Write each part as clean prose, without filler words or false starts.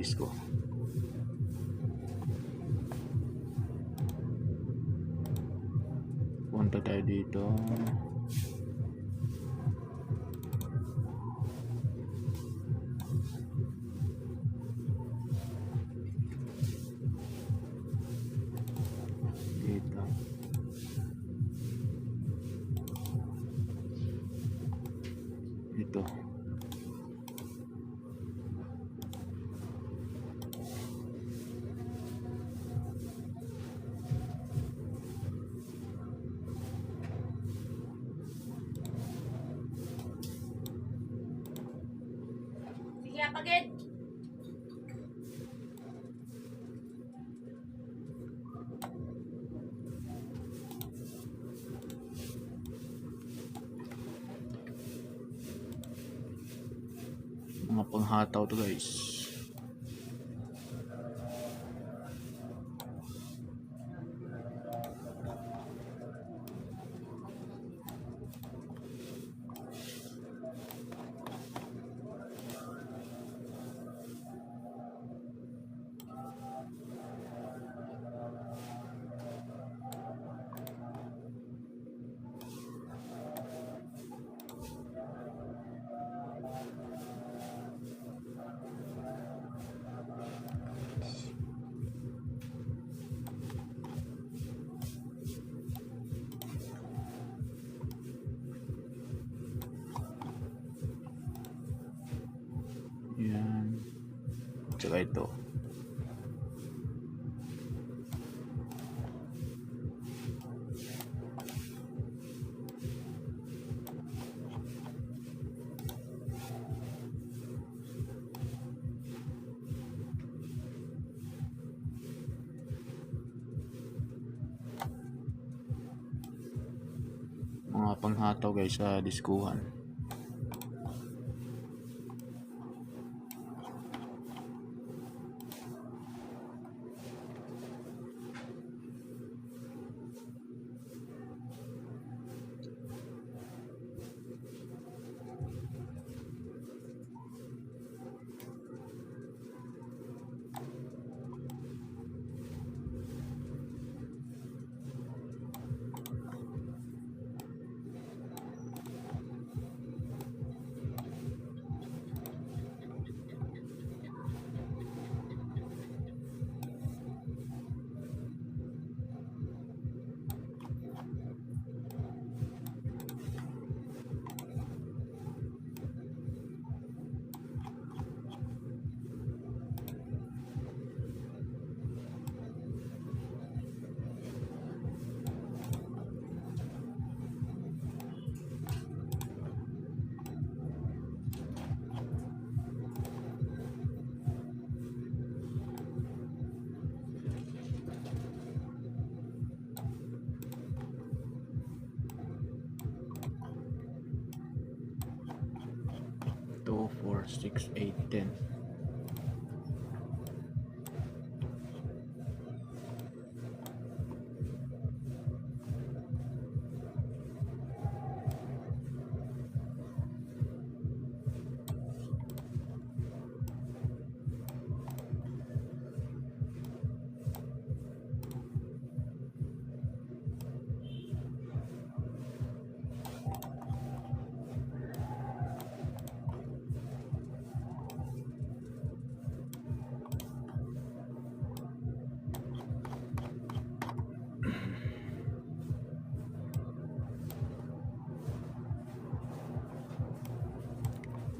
disco. Punta tayo dito. Dito. Ito. Sige, pagid. Mga panghataw to guys. Yan. Tsaka ito. Mga panghataw guys sa diskuhan. Two, 4, 6, 8, 10.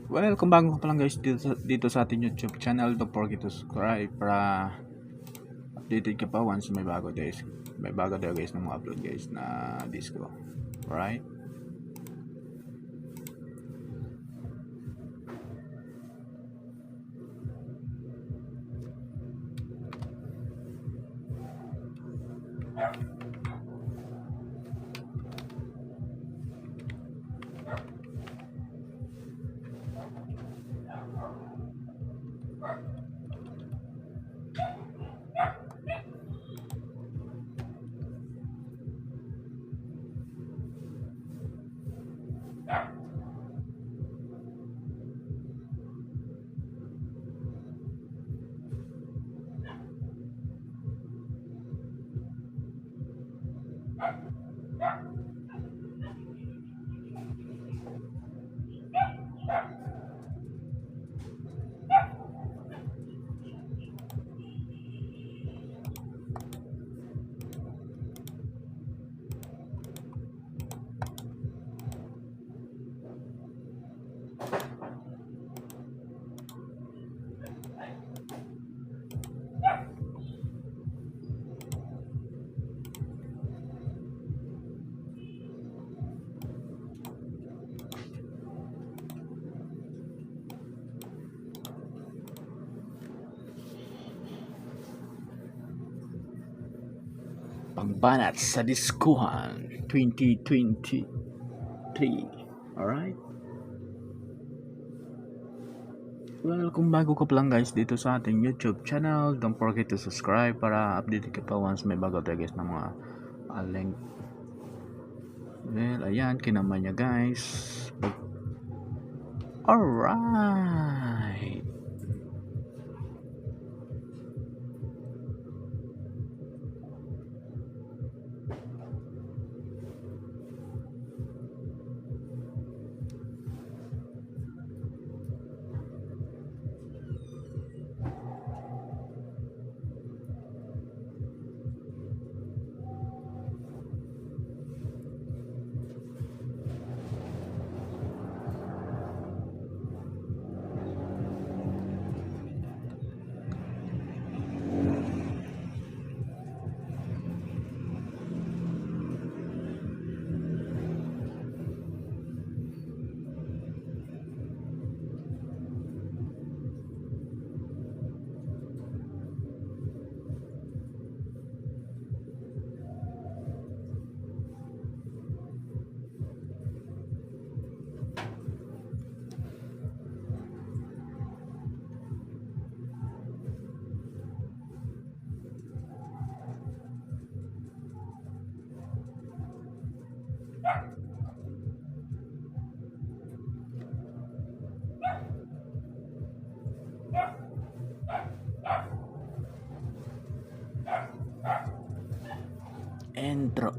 Well, kung bago ka pa lang guys dito sa ating YouTube channel, don't forget to subscribe para updated ka pa once may bago guys. May bago daw guys na mga upload guys na disco. Alright? pangbanat sa diskuhan 2023. Alright? Well, kung bago ka pa lang guys dito sa ating YouTube channel, don't forget to subscribe para update ka pa once may bago tayo guys ng mga link. Well, ayan, kinaman niya guys. Alright.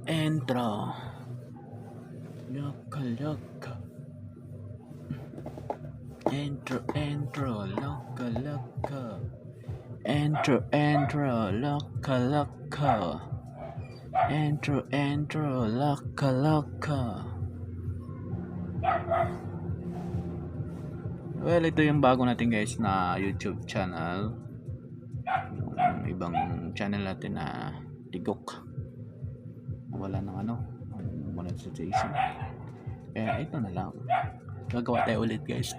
Entro. Loka. Entro, loka. Entro, loka. Entro, loka. Well, ito yung bago natin guys na YouTube channel. Yung ibang channel natin na tigok. Wala ng monetization. Kaya ito na lang. Gagawa tayo ulit guys.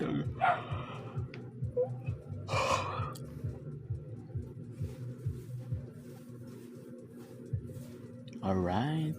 Alright.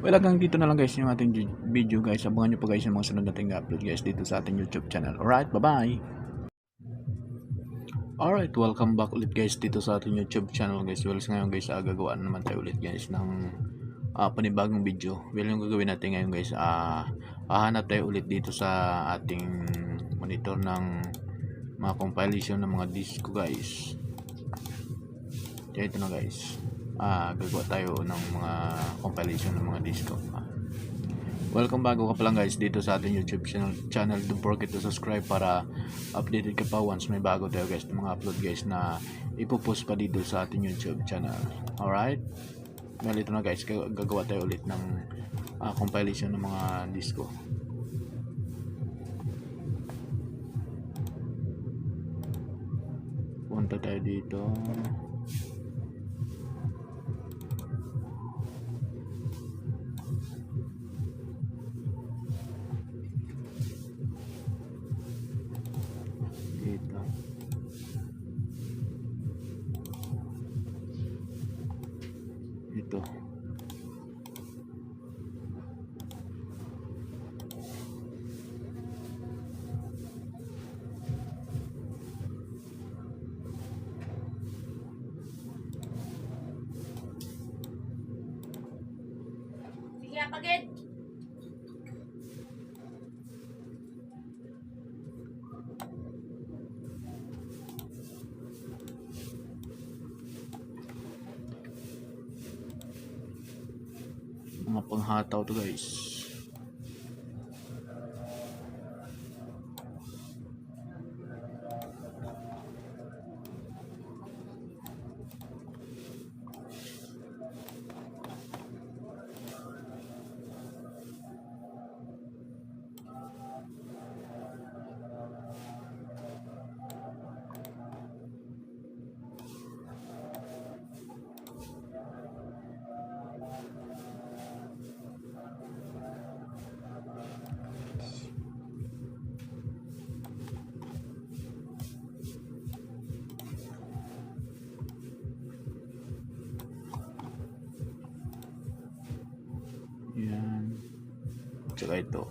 Well, hanggang dito na lang guys yung ating video guys. Abangan nyo pa guys yung mga sunod nating upload guys dito sa ating YouTube channel. Alright, bye-bye! Alright, welcome back ulit guys dito sa ating YouTube channel guys. Well, ngayon guys, gagawin naman tayo ulit guys ng panibagong video. Well, yung gagawin natin ngayon guys, hahanap tayo ulit dito sa ating monitor ng mga compilation ng mga disco guys. Kaya ito na guys. Gagawa tayo ng mga compilation ng mga disco. Welcome bago ka pa lang guys dito sa ating YouTube channel. Don't forget to subscribe para updated ka pa once may bago tayo guys ng mga upload guys na ipopost pa dito sa ating YouTube channel. Alright? Well, ito na guys, gagawa tayo ulit ng compilation ng mga disco. Punta tayo dito. Ito. Sige, apagid. Mga panghataw to guys. Yan. Tsaka ito.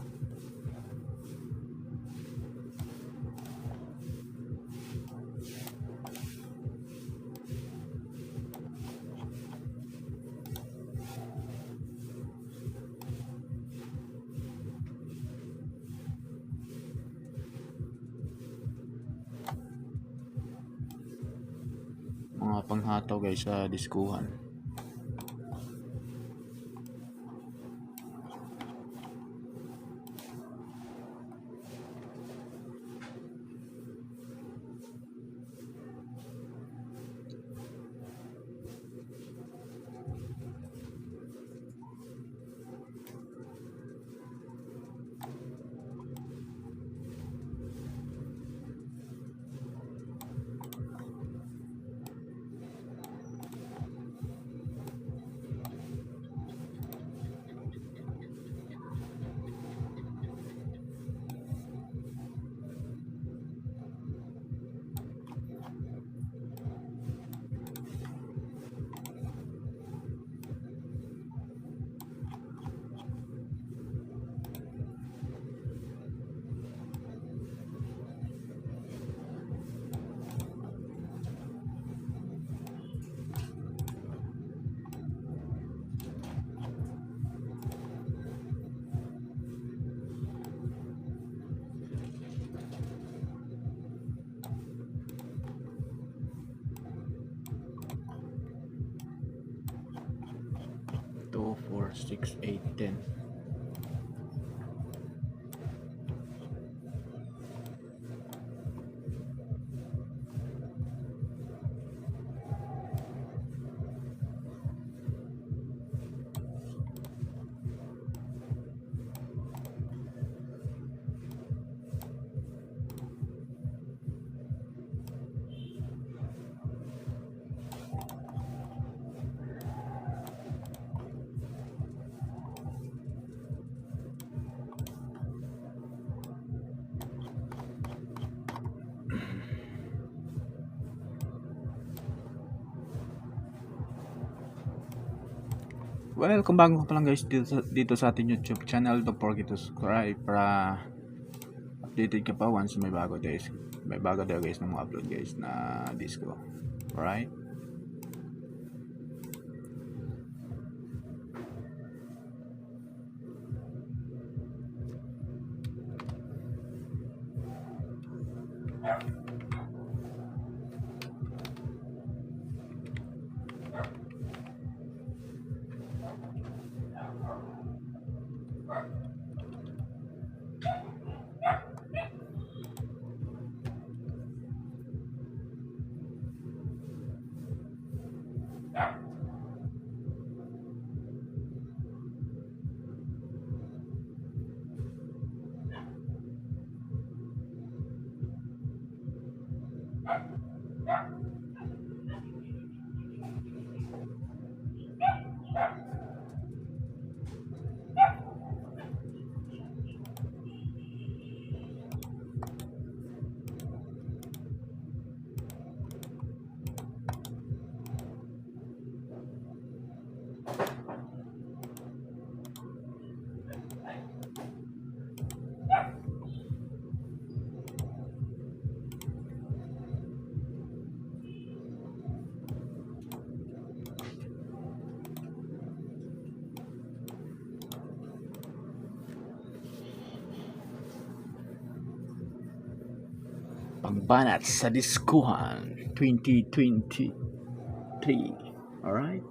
Mga panghataw guys sa diskuhan. Two, 4, 6, 8, 10. Welcome bago ka pa lang guys dito sa ating YouTube channel. Don't forget to subscribe para updated ka pa once may bago tayo guys ng mga upload guys na disco. Alright? Pagbanat sa Diskuhan 2023. Alright?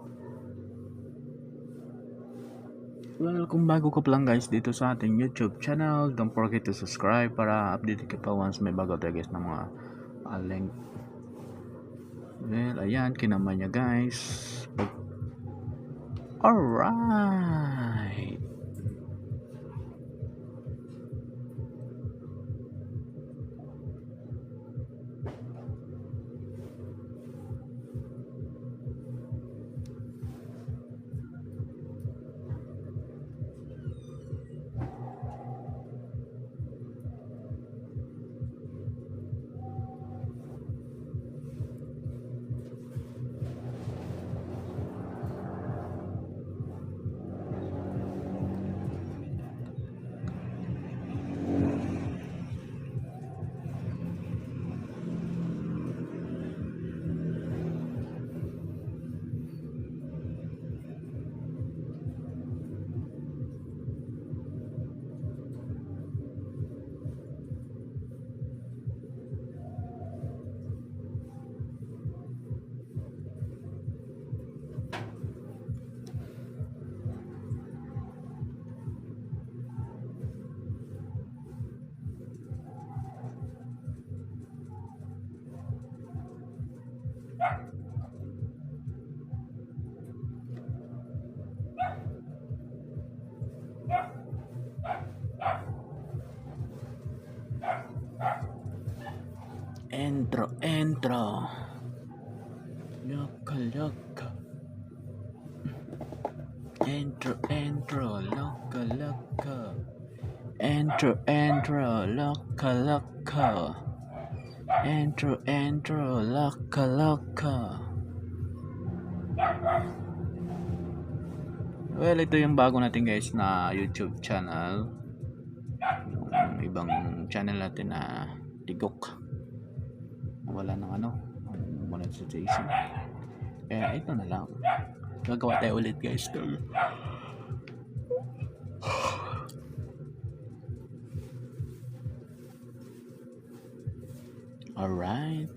Well, kung bago ka pa lang guys dito sa ating YouTube channel, don't forget to subscribe para update ka pa once may bago tayo guys ng mga link. Well, ayan, kinaman niya guys. Alright. Entro. Loka. Entro, loka. Entro, loka. Entro, loka. Well, ito yung bago natin guys na YouTube channel. Yung ibang channel natin na tigok. Wala ng monetization. Kaya ito na lang. Gagawa tayo ulit guys. Alright.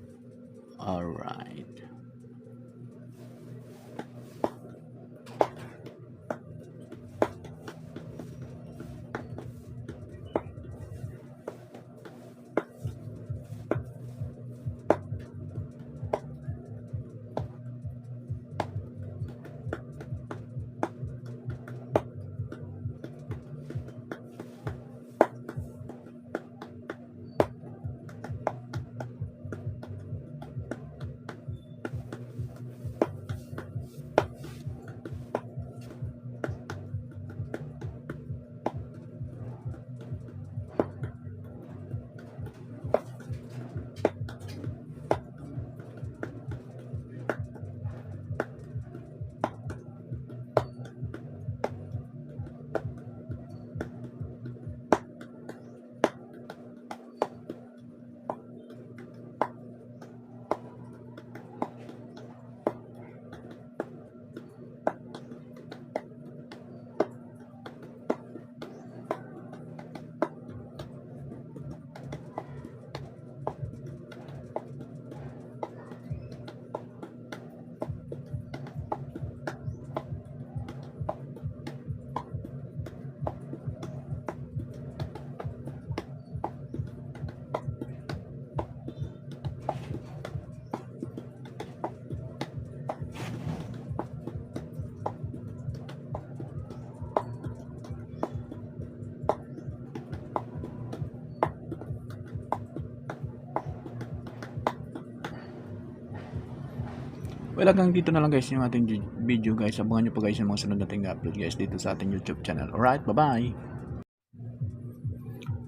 Well, hanggang dito na lang guys yung ating video guys. Abangan nyo pa guys yung mga sunod nating upload guys dito sa ating YouTube channel. Alright, bye-bye!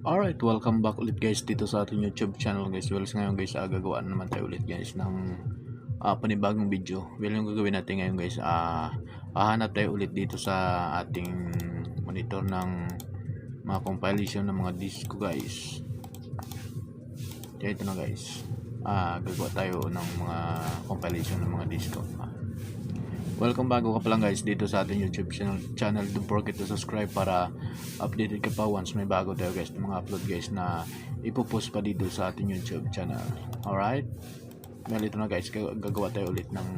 Alright, welcome back ulit guys dito sa ating YouTube channel guys. Well, ngayon guys, gagawa naman tayo ulit guys ng panibagong video. Well, yung gagawin natin ngayon guys, hahanap tayo ulit dito sa ating monitor ng mga compilation ng mga disco guys. Kaya ito na guys, gagawa tayo ng mga compilation ng mga disco. Welcome bago ka pa lang guys dito sa ating YouTube channel. Don't forget to subscribe para updated ka pa once may bago tayo guys ng mga upload guys na ipopost pa dito sa ating YouTube channel. Alright, well ito na guys, gagawa tayo ulit ng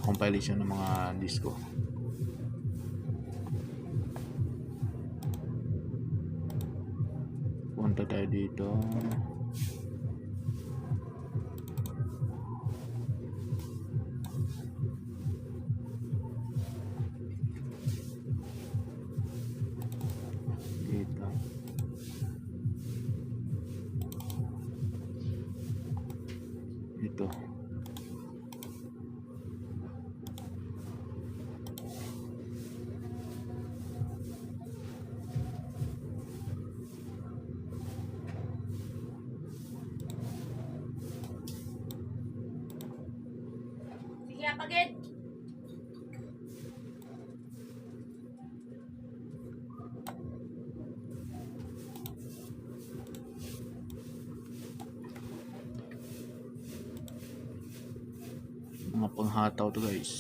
compilation ng mga disco. Punta tayo dito. Ito. Sige, pagid. Mga panghataw to guys.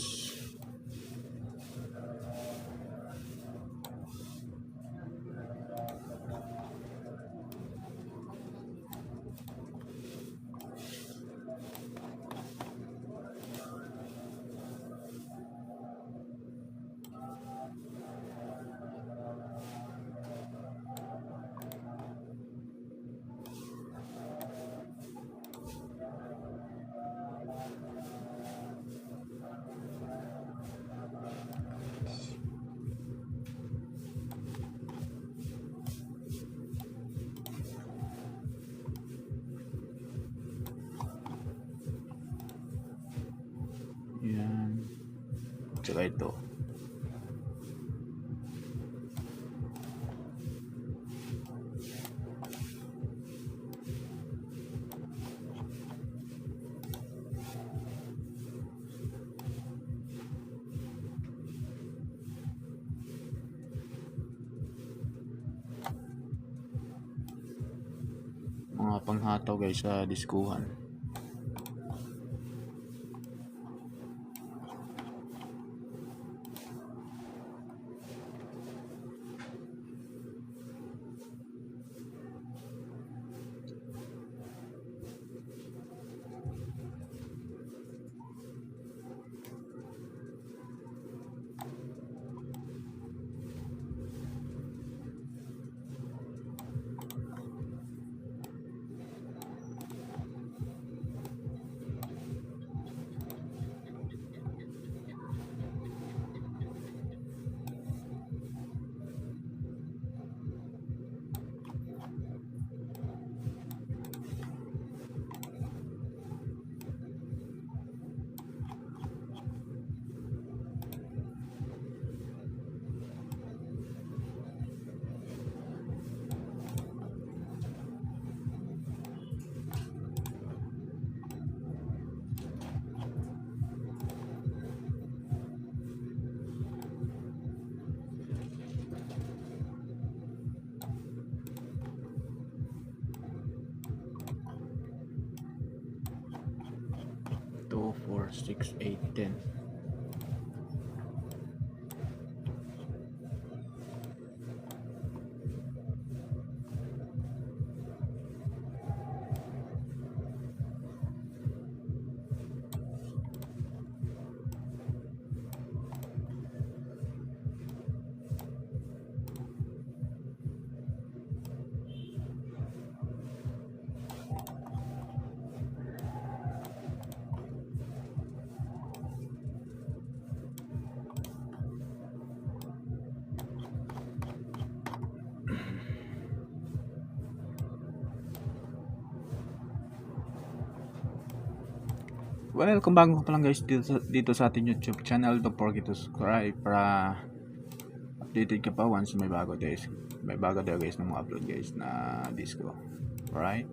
Yan. Tsaka ito. Mga panghataw guys sa diskuhan. Two, 4, 6, 8, 10. Well, kung bago ka pa lang guys dito sa ating YouTube channel, don't forget to subscribe para updated ka pa once may bago guys. May bago daw guys na mga upload guys na disco. Alright?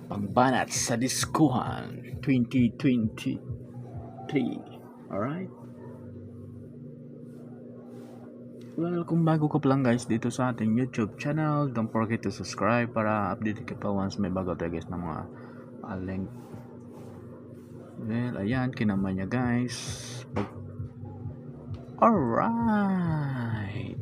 Pagbanat sa Diskuhan 2023. Alright? Well, kung bago ka pa lang guys dito sa ating YouTube channel, don't forget to subscribe para update ka pa once may bago tayo guys ng mga link. Well, ayan, kinaman niya guys. Alright.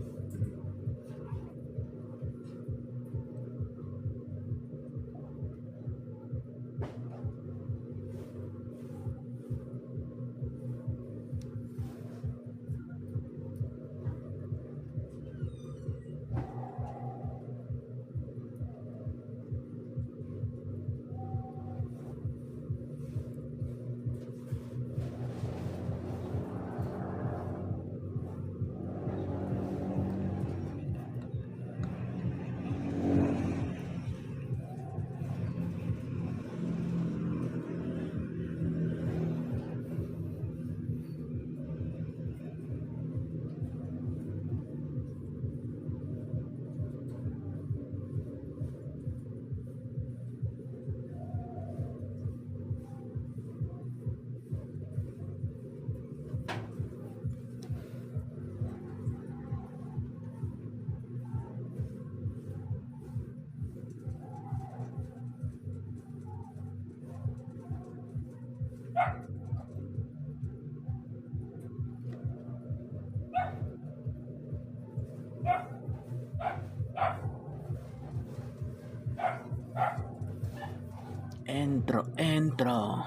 Entro.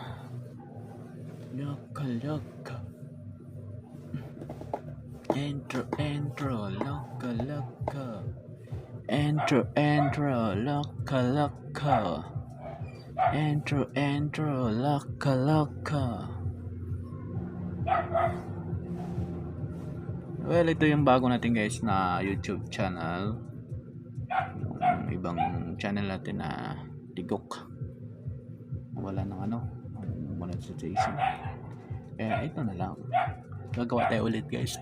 Loca. Entro, loca. Entro, loca. Entro, loca. Well, ito yung bago natin guys na YouTube channel. Yung ibang channel natin na tigok. Wala nang monetization. Ito na lang. Gagawa tayo ulit guys.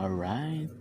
Alright.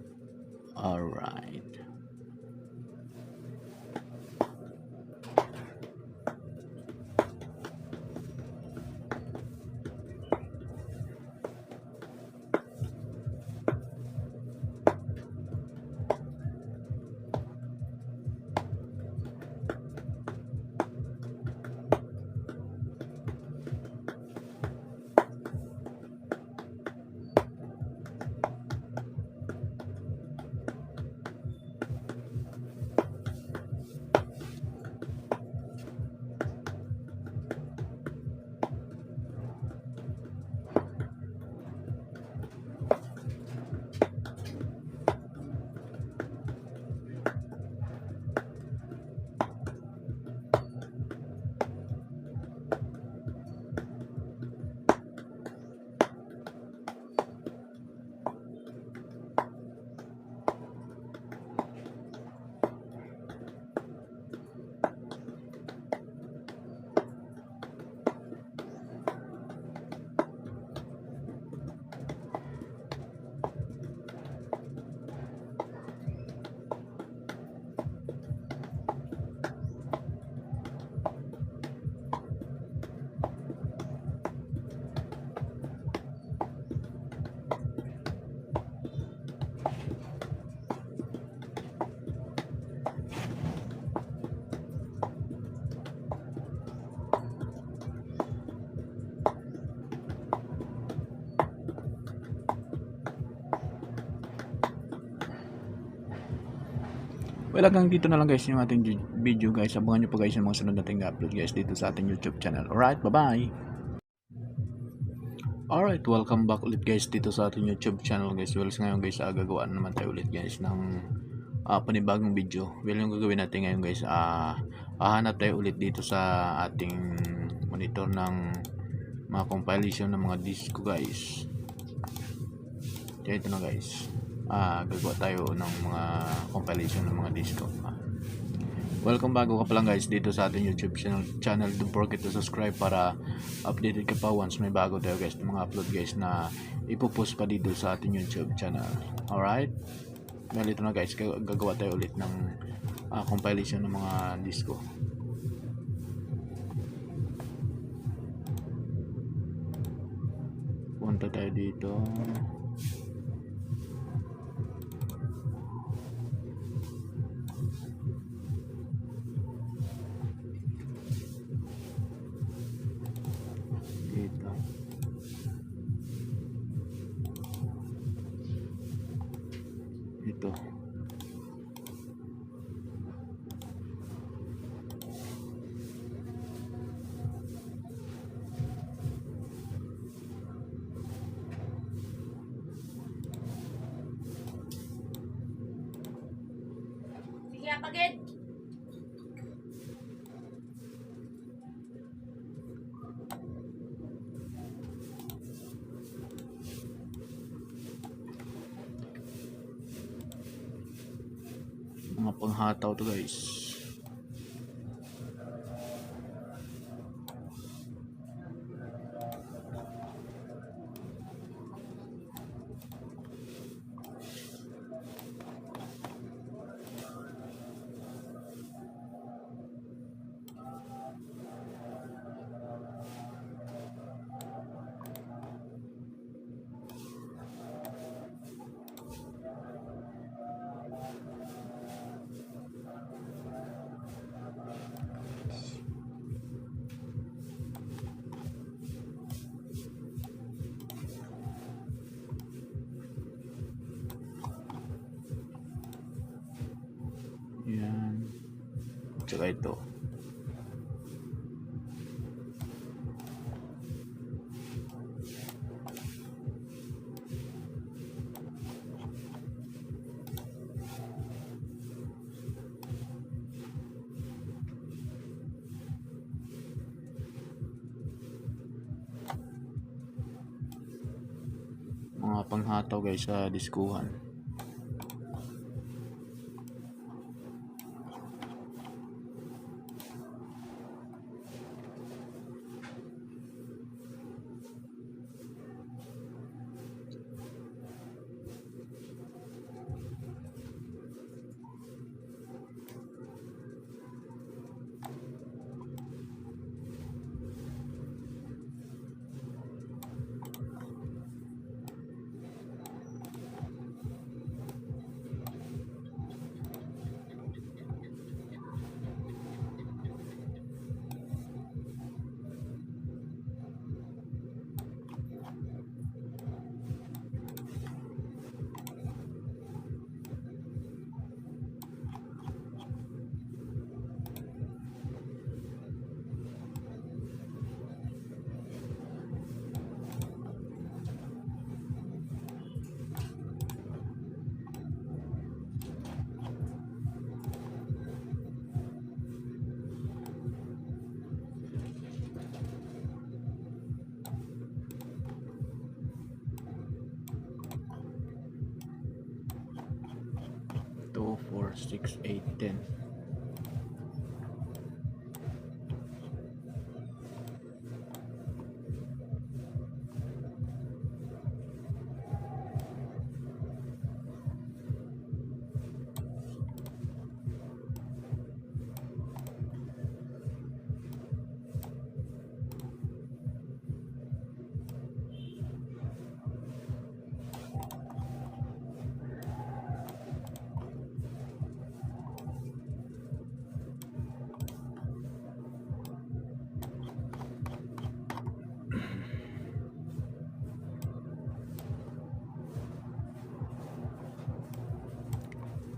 Well, hanggang dito na lang guys yung ating video guys. Abangan nyo pa guys yung mga sunod nating upload guys dito sa ating YouTube channel. Alright, bye-bye! Alright, welcome back ulit guys dito sa ating YouTube channel guys. Well, ngayon guys, gagawa naman tayo ulit guys ng panibagong video. Well, yung gagawin natin ngayon guys, hahanap tayo ulit dito sa ating monitor ng mga compilation ng mga disco guys. Kaya ito na guys, gagawa tayo ng mga compilation ng mga disco. Welcome bago ka pa lang guys dito sa ating YouTube channel. Don't forget to subscribe para updated ka pa once may bago tayo guys ng mga upload guys na ipopost pa dito sa ating YouTube channel. Alright, well ito na guys, gagawa tayo ulit ng compilation ng mga disco. Punta tayo dito. Ito. Sige, apagid. Mga panghataw to guys. Yan. Tsaka ito. Mga panghataw guys sa diskuhan. Two, 4, 6, 8, 10.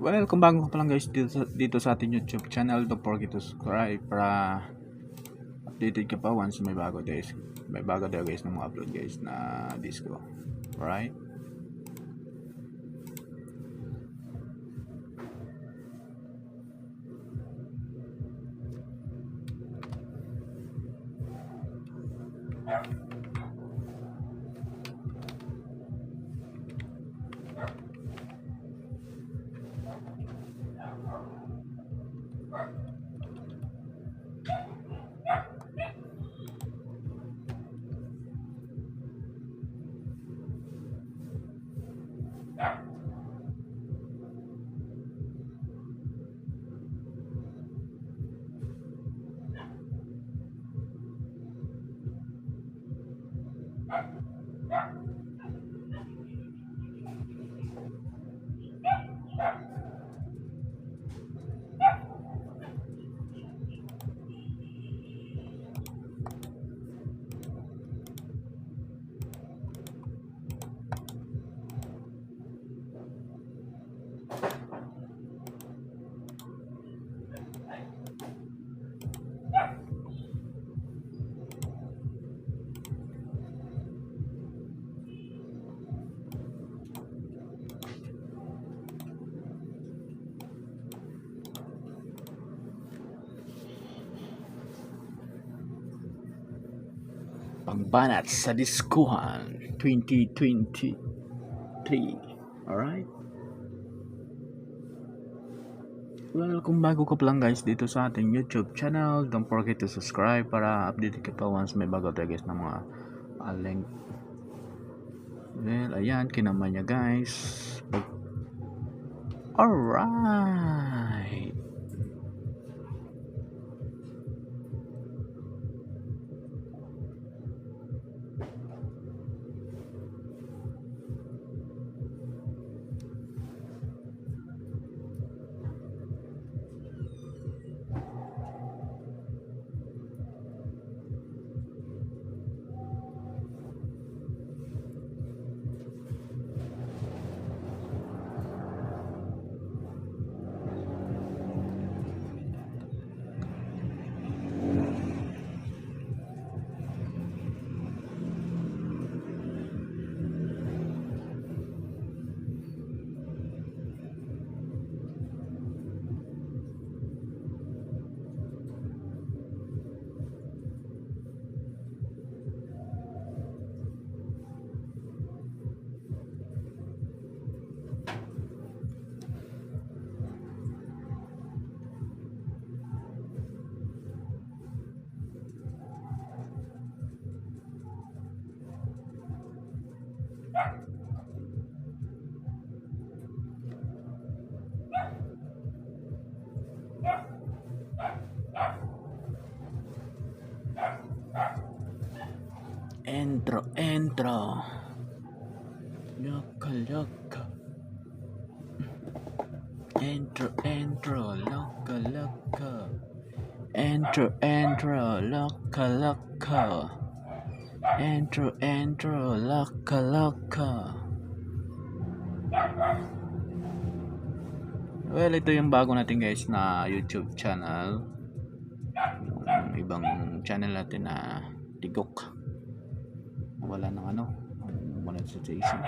Well, kung bago ka pa lang guys dito sa ating YouTube channel, don't forget to subscribe para updated ka pa once may bago daw guys na mga upload guys na disco. Alright? Pangbanat sa Diskuhan 2023. Alright? Well, kung bago ka pa lang guys dito sa ating YouTube channel, don't forget to subscribe para update ka pa once may bago tayo guys ng mga link. Well, ayan, kinaman niya guys. Alright. Entro. Loca. Entro, loca. Entro, loca. Entro, loca. Well, ito yung bago natin guys na YouTube channel. Yung ibang channel natin na tigok. Wala ng monetization.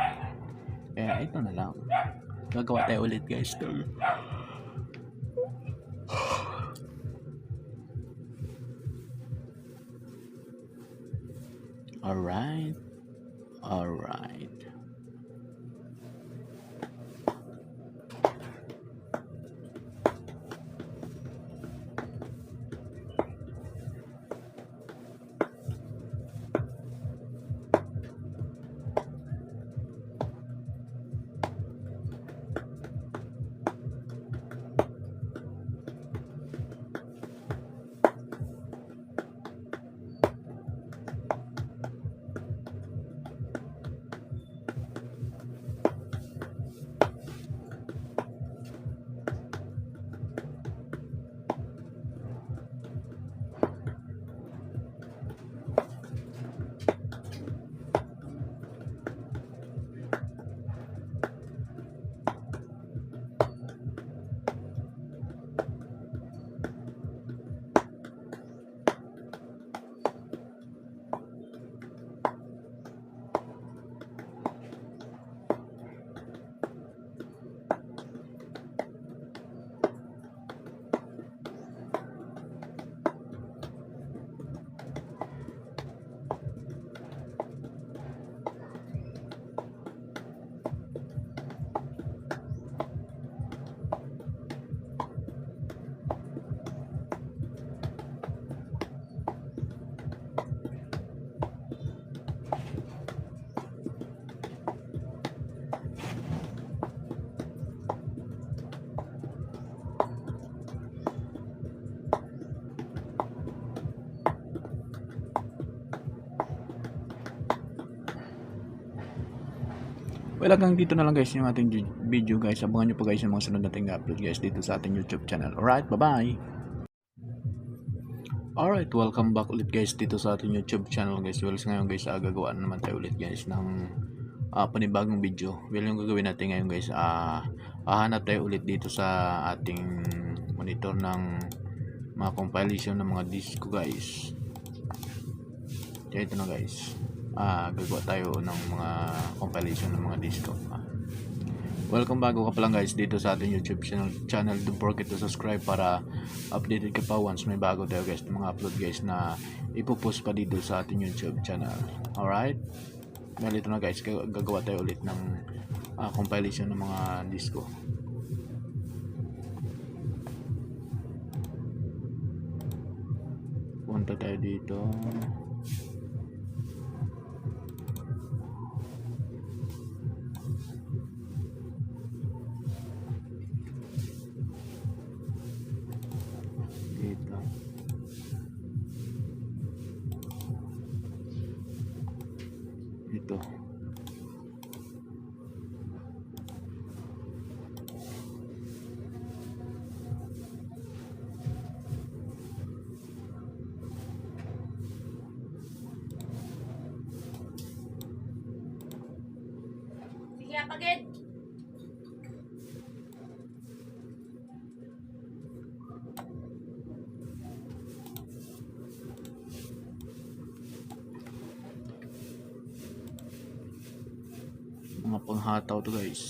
Kaya ito na lang. Gagawa tayo ulit guys. Alright. Well, hanggang dito na lang guys yung ating video guys. Abangan nyo pa guys yung mga sunod nating upload guys dito sa ating YouTube channel. Alright, bye-bye! Alright, welcome back ulit guys dito sa ating YouTube channel guys. Well, ngayon guys, gagawa naman tayo ulit guys ng panibagong video. Well, yung gagawin natin ngayon guys, hahanap tayo ulit dito sa ating monitor ng mga compilation ng mga disco guys. Kaya ito na guys, gagawa tayo ng mga compilation ng mga disco. Welcome bago ka pa lang guys dito sa ating YouTube channel. Don't forget to subscribe para updated ka pa once may bago tayo guys, mga upload guys na ipopost pa dito sa ating YouTube channel. Alright, well ito na guys, gagawa tayo ulit ng compilation ng mga disco. Punta tayo dito. Ito. Sige, apagid. Mga panghataw to guys.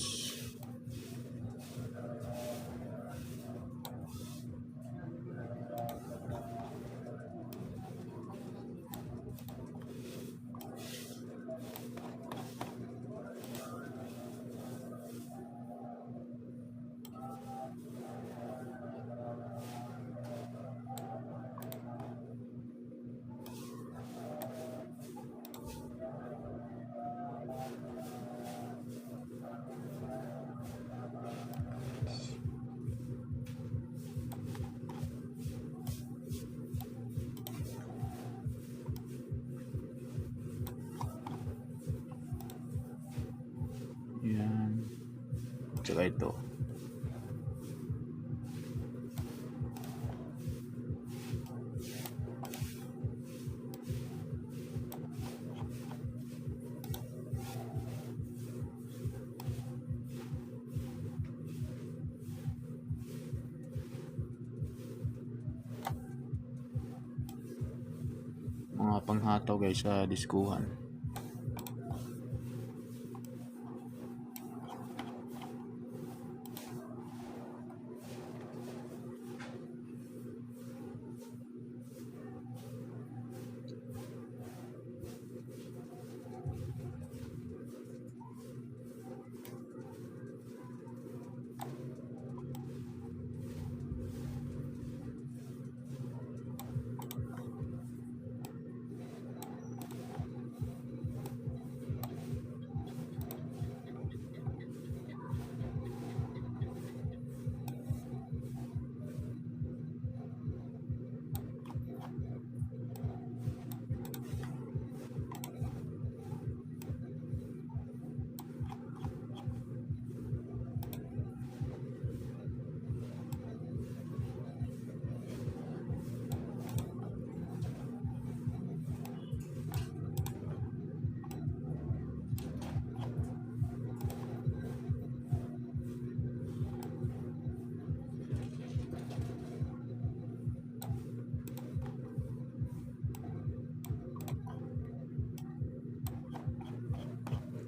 Yan. Tsaka ito. Mga panghataw guys sa diskuhan.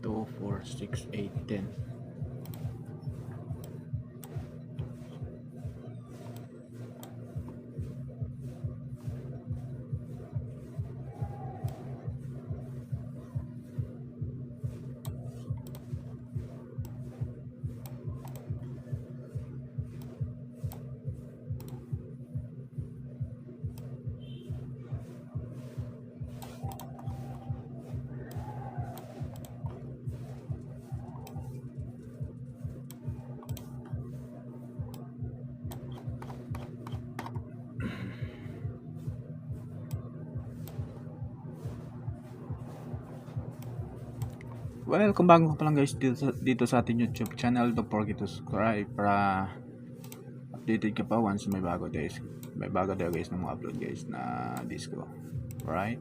Two, 4, 6, 8, 10. Well, kung bago ka pa lang guys dito sa ating YouTube channel, don't forget to subscribe para updated ka pa once may bago guys. May bago daw guys na mga upload guys na disco. Alright?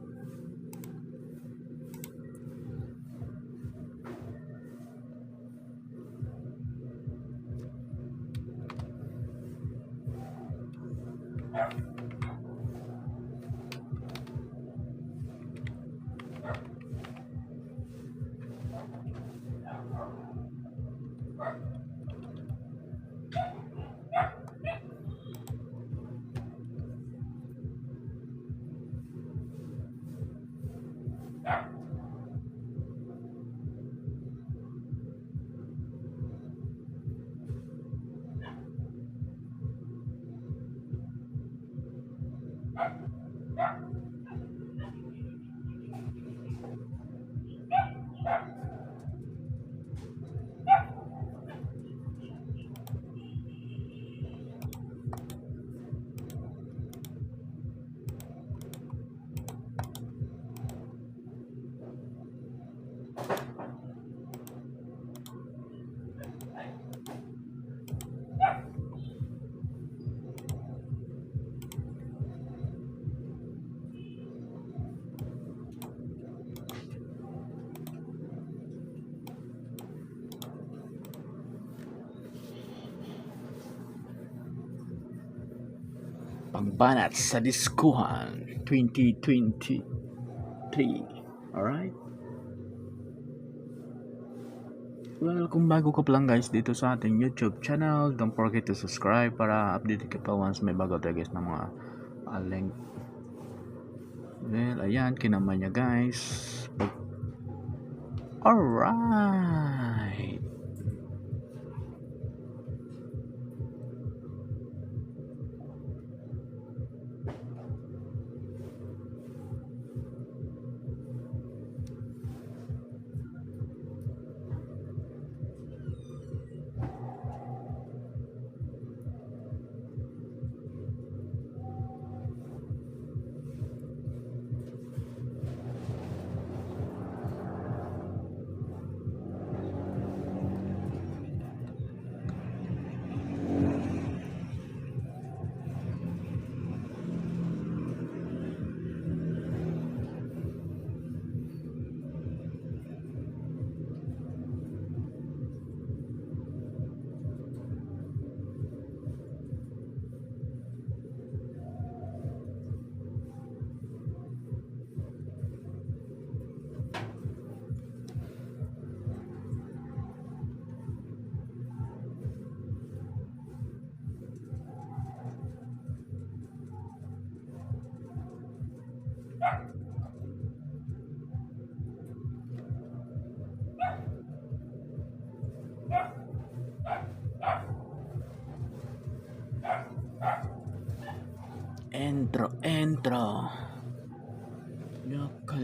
Pagbanat sa Diskuhan 2023. Alright? Well, kung bago ka pa lang guys dito sa ating YouTube channel, don't forget to subscribe para update ka pa once may bago tayo guys ng mga link. Well, ayan, kinaman niya guys. Alright. Entro. Loka.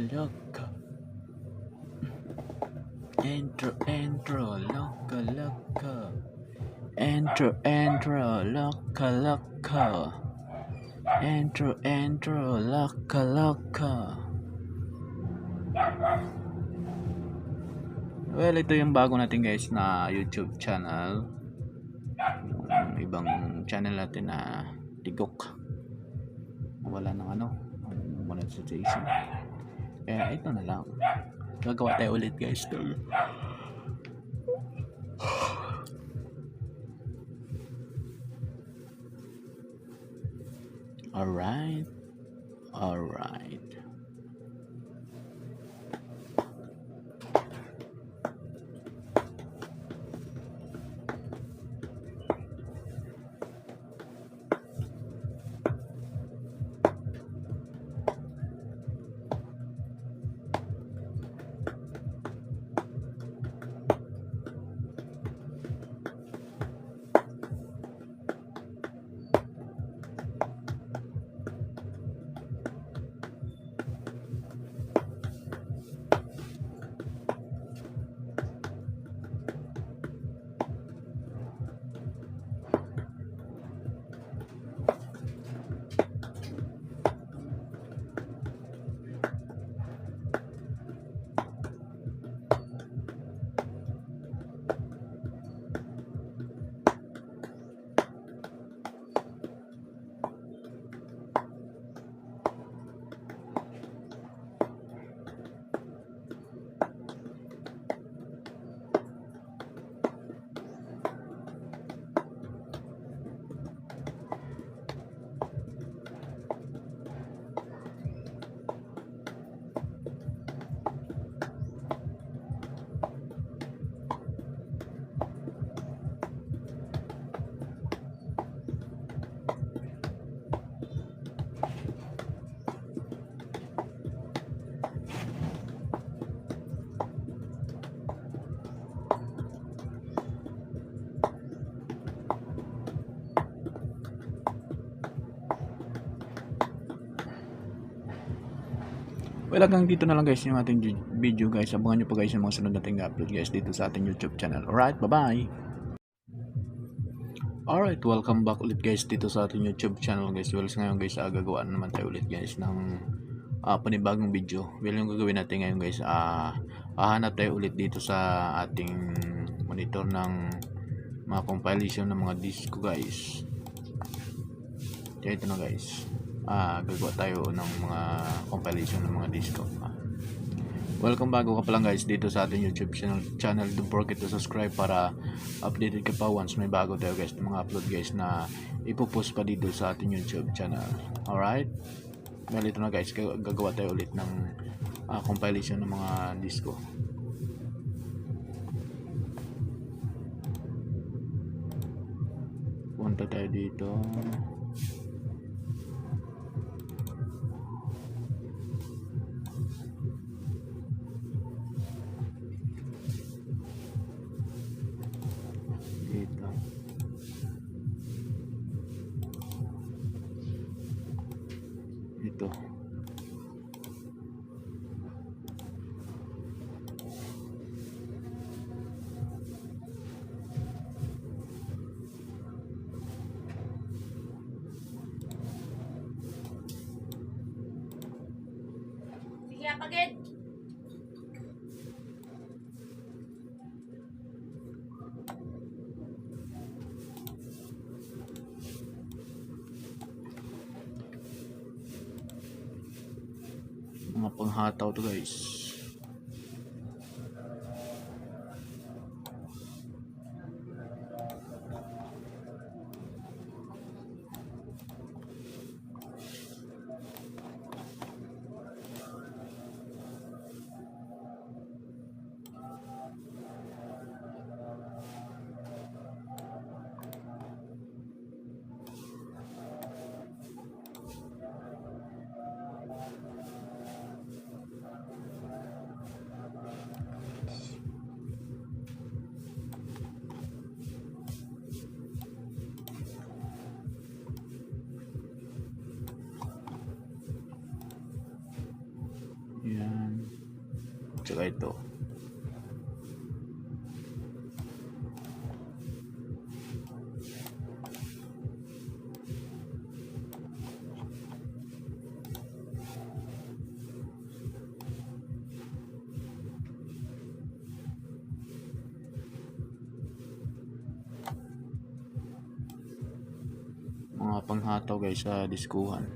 Entro, loka. Entro, loka. Entro, loka. Well, ito yung bago natin guys na YouTube channel. Yung ibang channel natin na tigok. Wala ng monetization. Kaya ito na lang. Gagawa tayo ulit guys. Alright. Well, hanggang dito na lang guys yung ating video guys. Abangan nyo pa guys yung mga sunod nating upload guys dito sa ating YouTube channel. Alright, bye-bye! Alright, welcome back ulit guys dito sa ating YouTube channel guys. Well, ngayon guys, gagawa naman tayo ulit guys ng panibagong video. Well, yung gagawin natin ngayon guys, hahanap tayo ulit dito sa ating monitor ng mga compilation ng mga disco guys. Kaya ito na guys, gagawa tayo ng mga compilation ng mga disco. Welcome bago ka pa lang guys dito sa ating YouTube channel. Don't forget to subscribe para updated ka pa once may bago tayo guys ng mga upload guys na ipopost pa dito sa ating YouTube channel. Alright? Well, ito na guys, gagawa tayo ulit ng compilation ng mga disco. Punta tayo dito. Ito. Sige, pagid. Mga panghataw to guys. Yan. Tsaka ito. Mga panghataw guys sa diskuhan.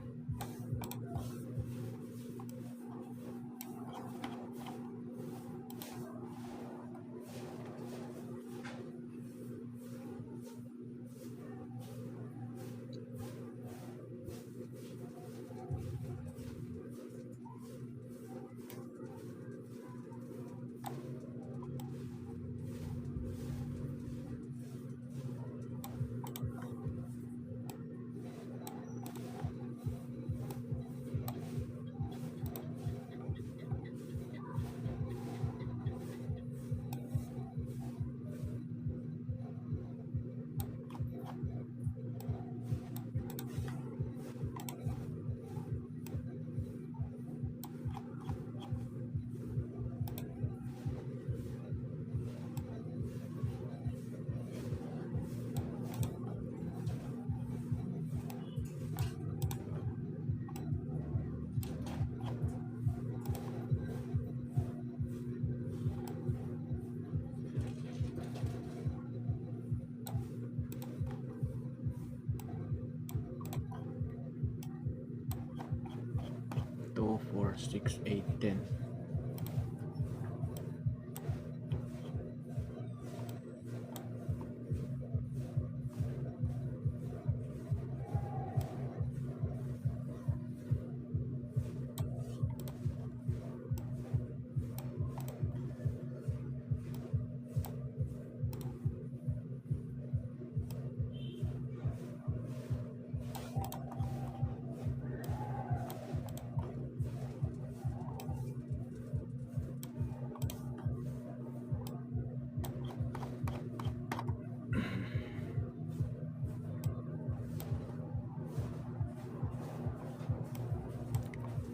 Two, 4, 6, 8, 10.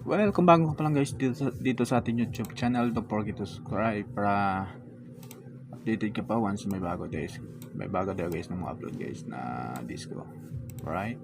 Well, kung bago ka pa lang guys dito sa ating YouTube channel, don't forget to subscribe para updated ka pa once may bago tayo guys ng mga upload guys na disco. Alright?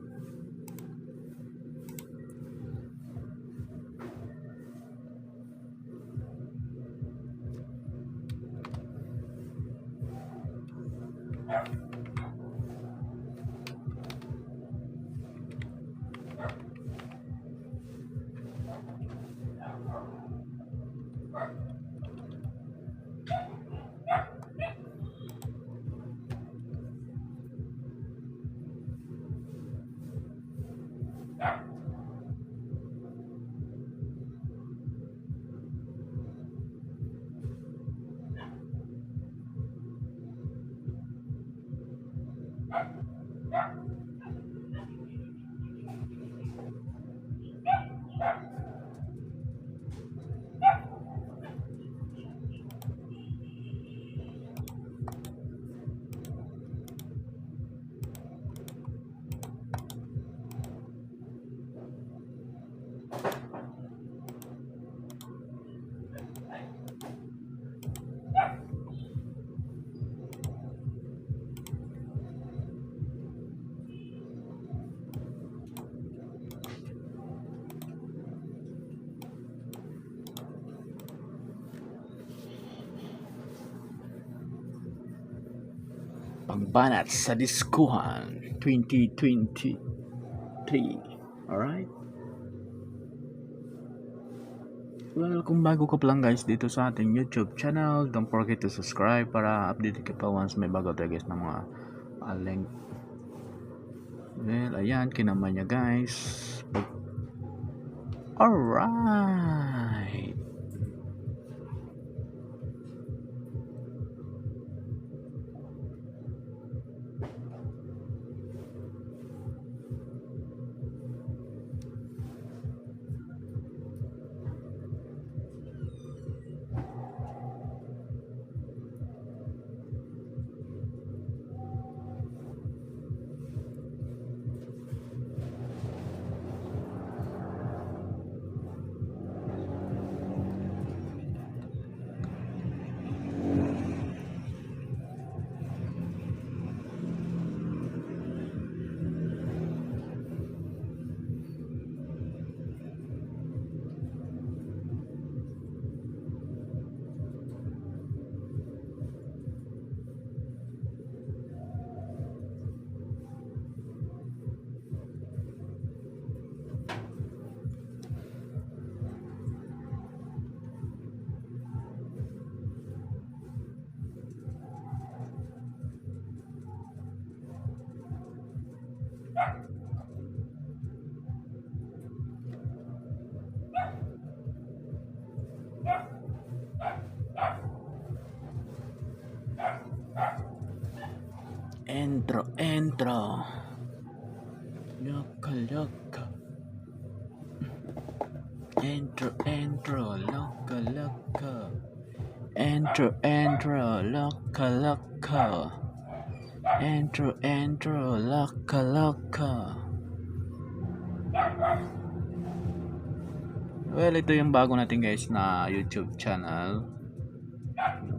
Pagbanat sa Diskuhan 2023. Alright? Well, kung bago ka pa lang guys dito sa ating YouTube channel, don't forget to subscribe para update ka pa once may bago tayo guys ng mga link. Well, ayan, kinaman niya guys. Alright. Entro. Loka. Entro, loka. Entro, loka. Entro, loka. Well, ito yung bago natin guys na YouTube channel.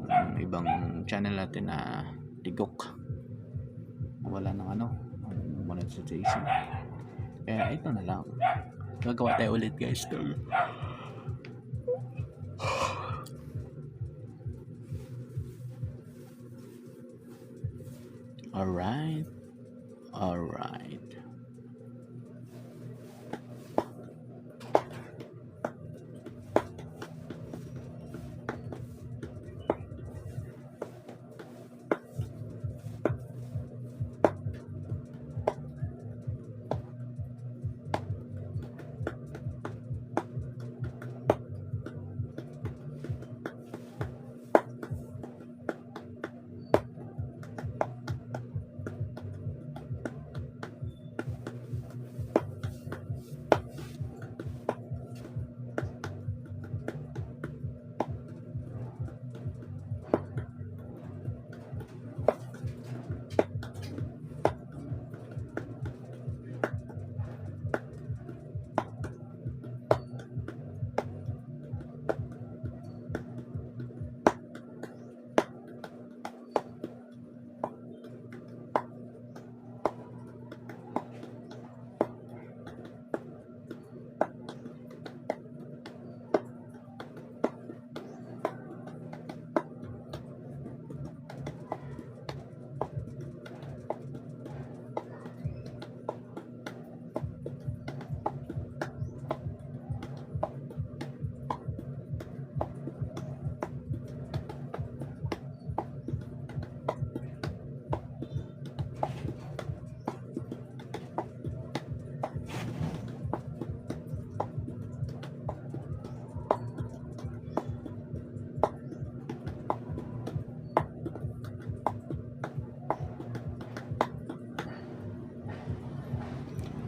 Yung ibang channel natin na tigok. Wala ng monetization. Kaya ito na lang. Gagawa tayo ulit guys. Alright.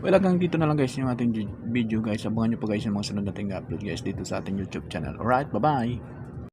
Well, hanggang dito na lang guys yung ating video guys. Abangan nyo pa guys yung mga sunod nating upload guys dito sa ating YouTube channel. Alright, bye-bye!